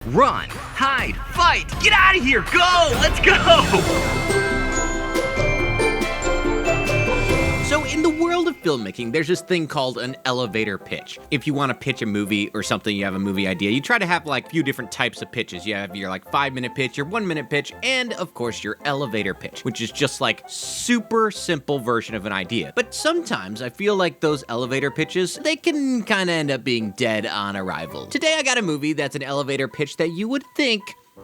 Run, hide, fight, get out of here, go, let's go! So in the world of filmmaking, there's this thing called an elevator pitch. If you want to pitch a movie or something, you have a movie idea, you try to have like a few different types of pitches. You have your like 5-minute pitch, your 1-minute pitch, and of course your elevator pitch, which is just like super simple version of an idea. But sometimes I feel like those elevator pitches, they can kind of end up being dead on arrival. Today I got a movie that's an elevator pitch that you would think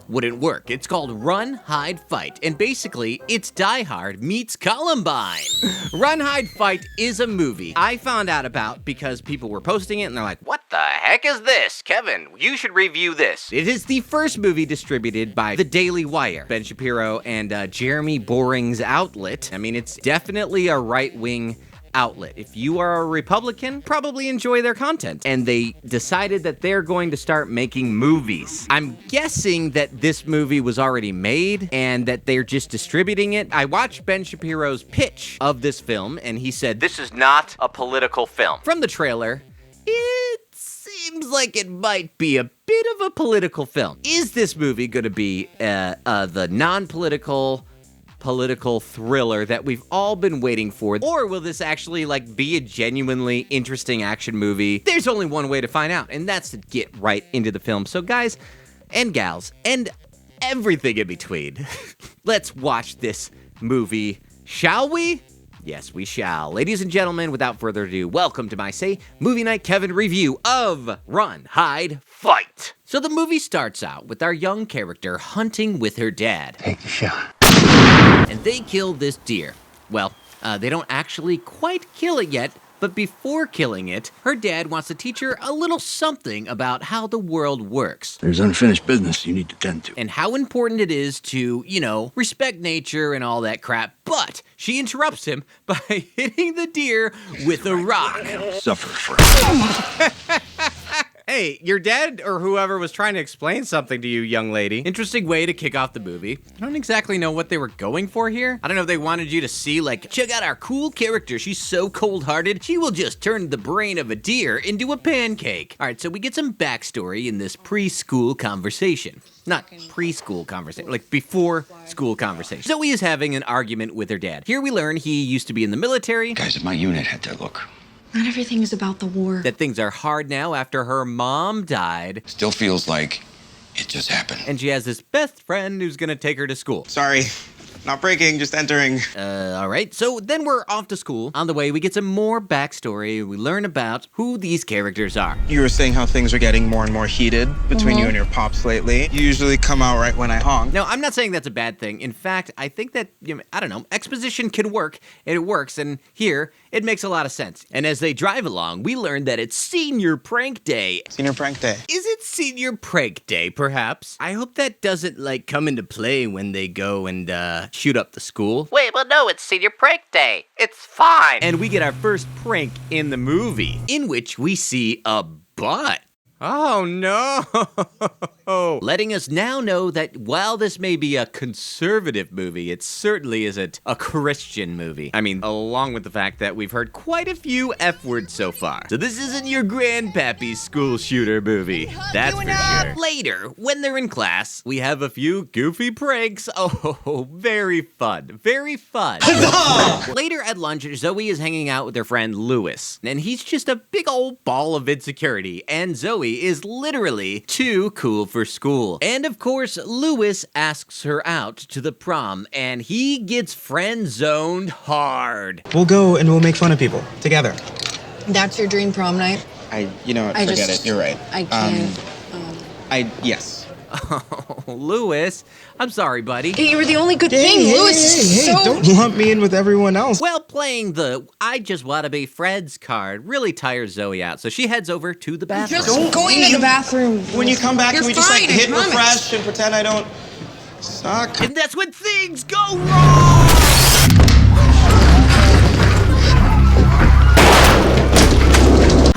wouldn't work. It's called Run, Hide, Fight, and basically, it's Diehard meets Columbine. Run, Hide, Fight is a movie I found out about because people were posting it and they're like, what the heck is this? Kevin, you should review this. It is the first movie distributed by The Daily Wire, Ben Shapiro and Jeremy Boring's outlet. I mean, it's definitely a right-wing outlet. If you are a Republican, probably enjoy their content. And they decided that they're going to start making movies. I'm guessing that this movie was already made and that they're just distributing it. I watched Ben Shapiro's pitch of this film and he said, "This is not a political film." From the trailer, it seems like it might be a bit of a political film. Is this movie going to be the non-political political thriller that we've all been waiting for? Or will this actually like be a genuinely interesting action movie? There's only one way to find out, and that's to get right into the film. So guys and gals and everything in between, let's watch this movie, shall we? Yes, we shall. Ladies and gentlemen, without further ado, welcome to my Movie Night Kevin review of Run, Hide, Fight. So the movie starts out with our young character hunting with her dad. Take the shot. And they kill this deer. Well, they don't actually quite kill it yet, but before killing it, her dad wants to teach her a little something about how the world works. There's unfinished business you need to tend to. And how important it is to, you know, respect nature and all that crap. But she interrupts him by hitting the deer with a rock. Suffer for Hey, your dad or whoever was trying to explain something to you, young lady. Interesting way to kick off the movie. I don't exactly know what they were going for here. I don't know if they wanted you to see, like, check out our cool character. She's so cold-hearted, she will just turn the brain of a deer into a pancake. All right, so we get some backstory in this preschool conversation. Not preschool conversation, like before school conversation. Zoe is having an argument with her dad. Here we learn he used to be in the military. Guys, if my unit had that look. Not everything is about the war. That things are hard now after her mom died. Still feels like it just happened. And she has this best friend who's gonna take her to school. Sorry, not breaking, just entering. All right. So then we're off to school. On the way, we get some more backstory. We learn about who these characters are. You were saying how things are getting more and more heated between you and your pops lately. You usually come out right when I honk. Now, I'm not saying that's a bad thing. In fact, I think that, I don't know, exposition can work, and it works, and here, it makes a lot of sense. And as they drive along, we learn that it's senior prank day. Senior prank day. Is it senior prank day, perhaps? I hope that doesn't, like, come into play when they go and, shoot up the school. Wait, well, no, it's senior prank day. It's fine. And we get our first prank in the movie, in which we see a butt. Oh, no. Letting us now know that while this may be a conservative movie, it certainly isn't a Christian movie. I mean, along with the fact that we've heard quite a few F words so far. So this isn't your grandpappy's school shooter movie. That's for sure. Later, when they're in class, we have a few goofy pranks. Oh, very fun. Very fun. Later at lunch, Zoe is hanging out with her friend Lewis, and he's just a big old ball of insecurity, and Zoe is literally too cool for school. And of course, Lewis asks her out to the prom, and he gets friend-zoned hard. We'll go and we'll make fun of people together. That's your dream prom night? You know what, forget it, you're right. I can't. Yes. Oh, Lewis, I'm sorry, buddy. You were the only good thing. Lewis is so... Don't lump me in with everyone else. Well, playing the I just want to be friends card really tires Zoe out, so she heads over to the bathroom. Just going to the bathroom. When you come back, You're can we just like fine, I hit promise. refresh and pretend I don't suck? And that's when things go wrong!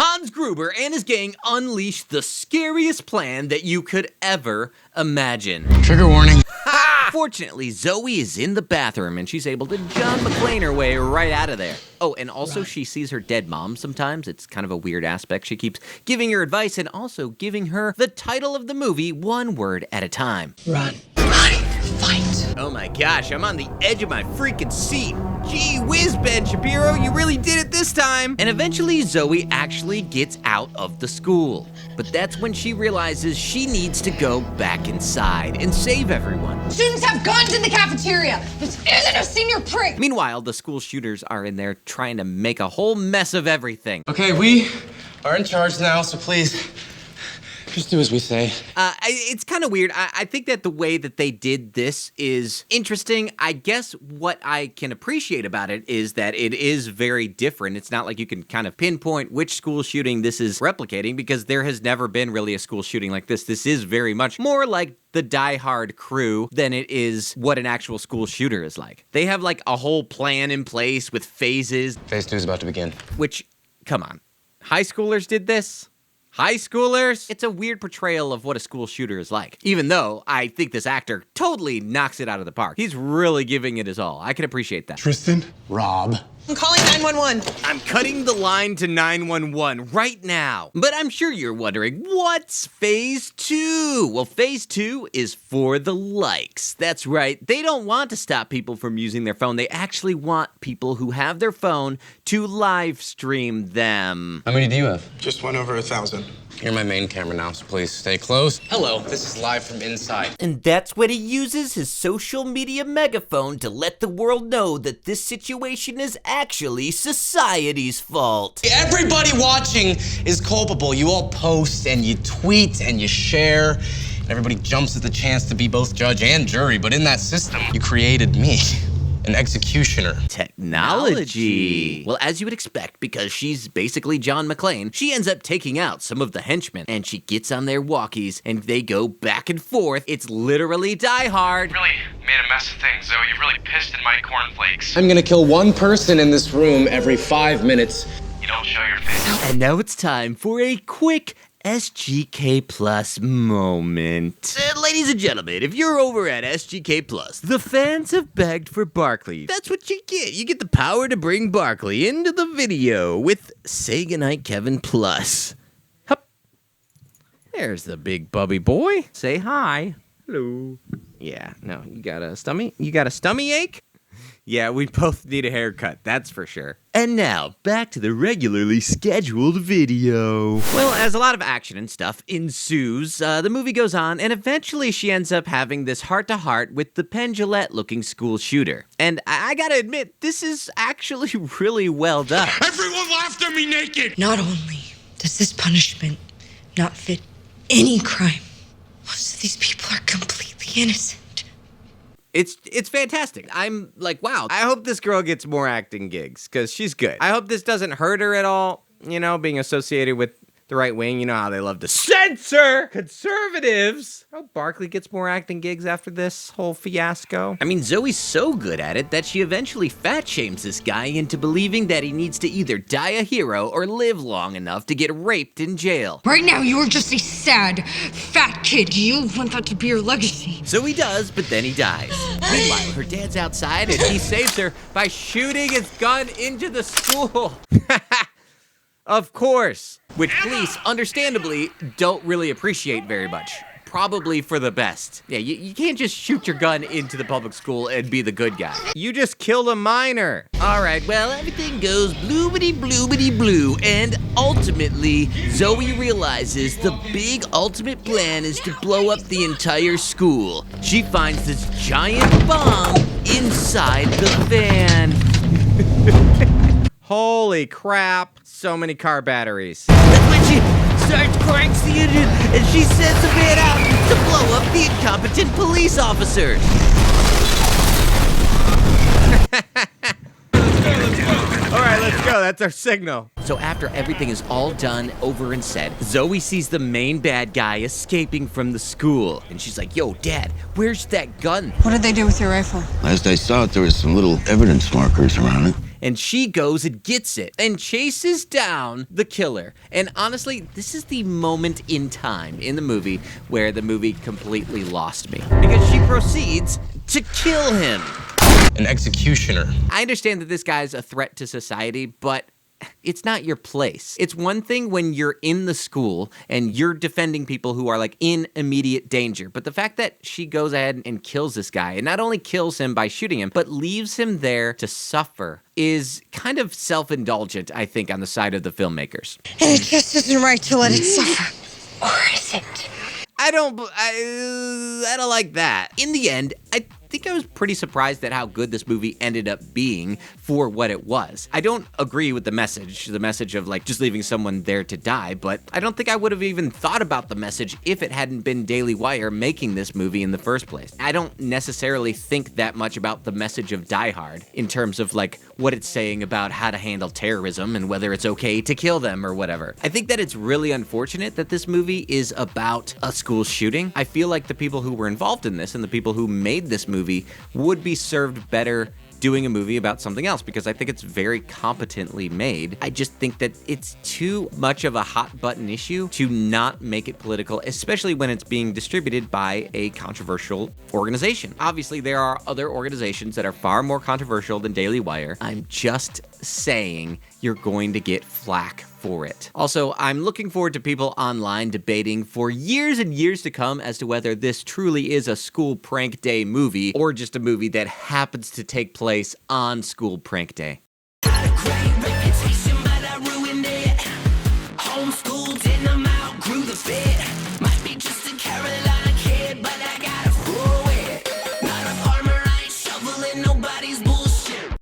Hans Gruber and his gang unleash the scariest plan that you could ever imagine. Trigger warning. Ha! Fortunately, Zoe is in the bathroom and she's able to John McClane her way right out of there. Oh, and also she sees her dead mom sometimes. It's kind of a weird aspect. She keeps giving her advice and also giving her the title of the movie one word at a time. Run. Hide. Fight. Oh my gosh, I'm on the edge of my freaking seat. Gee whiz, Ben Shapiro, you really did it this time. And eventually Zoe actually gets out of the school. But that's when she realizes she needs to go back inside and save everyone. Students have guns in the cafeteria. This isn't a senior prank. Meanwhile, the school shooters are in there trying to make a whole mess of everything. Okay, we are in charge now, so please, just do as we say. It's kind of weird. I think that the way that they did this is interesting. I guess what I can appreciate about it is that it is very different. It's not like you can kind of pinpoint which school shooting this is replicating because there has never been really a school shooting like this. This is very much more like the Die-Hard crew than it is what an actual school shooter is like. They have like a whole plan in place with phases. Phase 2 is about to begin. Which, come on, high schoolers did this? High schoolers? It's a weird portrayal of what a school shooter is like. Even though I think this actor totally knocks it out of the park. He's really giving it his all. I can appreciate that. Tristan? Rob. I'm calling 911. I'm cutting the line to 911 right now. But I'm sure you're wondering, what's phase 2? Well, phase 2 is for the likes. That's right. They don't want to stop people from using their phone. They actually want people who have their phone to live stream them. How many do you have? Just went over 1,000. You're my main camera now, so please stay close. Hello, this is live from inside. And that's when he uses his social media megaphone to let the world know that this situation is actually society's fault. Everybody watching is culpable. You all post and you tweet and you share. And everybody jumps at the chance to be both judge and jury. But in that system, you created me. An executioner. Technology. Well, as you would expect, because she's basically John McClane, she ends up taking out some of the henchmen, and she gets on their walkies, and they go back and forth. It's literally Die Hard. Really made a mess of things, Zoe. You really pissed in my cornflakes. I'm gonna kill one person in this room every 5 minutes. You don't show your face. And now it's time for a quick SGK Plus moment. Ladies and gentlemen, if you're over at SGK Plus, the fans have begged for Barkley. That's what you get. You get the power to bring Barkley into the video with Say Goodnight Kevin Plus. Hup. There's the big bubby boy. Say hi. Hello. Yeah, no, you got a stummy ache? Yeah, we both need a haircut, that's for sure. And now, back to the regularly scheduled video. Well, as a lot of action and stuff ensues, the movie goes on, and eventually she ends up having this heart-to-heart with the Penn Jillette-looking school shooter. And I gotta admit, this is actually really well done. Everyone laughed at me naked! Not only does this punishment not fit any crime, most of these people are completely innocent. It's fantastic. I'm like, wow, I hope this girl gets more acting gigs, because she's good. I hope this doesn't hurt her at all, you know, being associated with the right wing. You know how they love to censor conservatives. I hope Barkley gets more acting gigs after this whole fiasco. I mean, Zoe's so good at it that she eventually fat shames this guy into believing that he needs to either die a hero or live long enough to get raped in jail. Right now, you're just a sad, fat kid. You want that to be your legacy. So he does, but then he dies. Meanwhile, her dad's outside and he saves her by shooting his gun into the school. Of course. Which police, understandably, don't really appreciate very much. Probably for the best. Yeah, you can't just shoot your gun into the public school and be the good guy. You just killed a minor. All right, well, everything goes bloobity-bloobity-blue, and ultimately, Zoe realizes the big ultimate plan is to blow up the entire school. She finds this giant bomb inside the van. Holy crap. So many car batteries. That's when she starts cranks the engine and she sends the van out to blow up the incompetent police officers. All right, let's go. That's our signal. So after everything is all done, over and said, Zoe sees the main bad guy escaping from the school. And she's like, yo, Dad, where's that gun? What did they do with your rifle? Last I saw it, there was some little evidence markers around it. And she goes and gets it and chases down the killer. And honestly, this is the moment in time in the movie where the movie completely lost me. Because she proceeds to kill him. An executioner. I understand that this guy's a threat to society, but it's not your place. It's one thing when you're in the school and you're defending people who are like in immediate danger. But the fact that she goes ahead and kills this guy, and not only kills him by shooting him, but leaves him there to suffer, is kind of self-indulgent, I think, on the side of the filmmakers. And it just isn't right to let it suffer. Or is it? I don't like that. In the end, I think I was pretty surprised at how good this movie ended up being for what it was. I don't agree with the message of like just leaving someone there to die, but I don't think I would have even thought about the message if it hadn't been Daily Wire making this movie in the first place. I don't necessarily think that much about the message of Diehard in terms of like what it's saying about how to handle terrorism and whether it's okay to kill them or whatever. I think that it's really unfortunate that this movie is about a school shooting. I feel like the people who were involved in this and the people who made this movie would be served better doing a movie about something else, because I think it's very competently made. I just think that it's too much of a hot button issue to not make it political, especially when it's being distributed by a controversial organization. Obviously, there are other organizations that are far more controversial than Daily Wire. I'm just saying you're going to get flack for it. Also, I'm looking forward to people online debating for years and years to come as to whether this truly is a school prank day movie or just a movie that happens to take place on school prank day. Got a great reputation, but I ruined it. Homeschooled in the